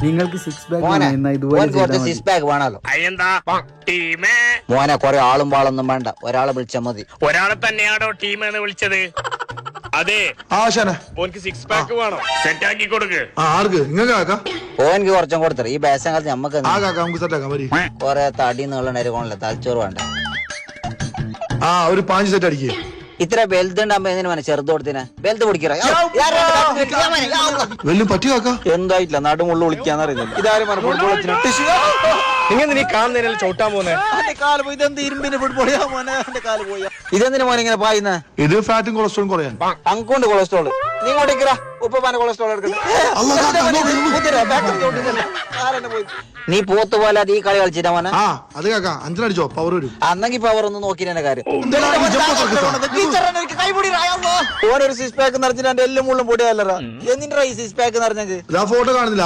നിങ്ങൾക്ക് six pack ഇതുപോലെ six pack വേണല്ലോ. മോനെ കൊറേ ആളും പാളൊന്നും വേണ്ട, ഒരാളെ വിളിച്ചാ മതി. ഒരാളെ തന്നെയാണോ ടീം എന്ന് വിളിച്ചത്? അതെ, ഓൻക്ക് സിക്സ് പാക്ക് വേണം, സെറ്റ് ആക്കി കൊടുക്ക്. ഓൻക്ക് കുറച്ചും കൊടുത്തത് ഈ ബേസം കാലത്ത് നമ്മക്ക് കൊറേ തടി നീളണ കോണില്ല, തലച്ചോറ് വേണ്ട. ഒരു 5 സെറ്റ് അടിക്കേ. ഇത്ര ബെൽറ്റ് ഉണ്ടാകുമ്പോ എന്തിനു മോനെ ചെറുത് കൊടുത്തിനെ? ബെൽറ്റ് പിടിക്കറ എന്തായിട്ടില്ല, നടുമുള്ളു വിളിക്കാന്നറിയുന്നില്ല. ഇതാരും ഫുട്ബോൾ ഇങ്ങനെ നീ കാണുന്നതിനല്ല ചോട്ടാൻ പോന്നെ. ഇതെന്ത് ഇരുമ്പിന്റെ ഫുട്ബോൾ പോയ ഇതെന്തിനു മോനെ ഇങ്ങനെ പായുന്ന? ഇത് ഫാറ്റും കൊളസ്ട്രോളും കുറയാൻ. അങ്കൊണ്ട് കൊളസ്ട്രോള് നീ ഇങ്ങോട്ടേക്കറ, ഉപ്പപ്പാന്റെ കൊളസ്ട്രോൾ നീ പോത്ത് പോലെ അത് ഈ കളി കളിച്ചിട്ടാ മോനെ. അത് കാക്ക 5 അടിച്ചോ, പവർ വരും. അന്നെങ്കിൽ പവർ ഒന്ന് നോക്കിനെ കാര്യം. ഓരോ സിക്സ് പാക്ക് നിറച്ചിട്ട് എന്റെ എല്ലാം മുള്ളും പൊടിയല്ലറാ. എന്തിന്റെ ഈ സിക്സ് പാക്ക് നിറഞ്ഞത്? ഫോട്ടോ കാണുന്നില്ല.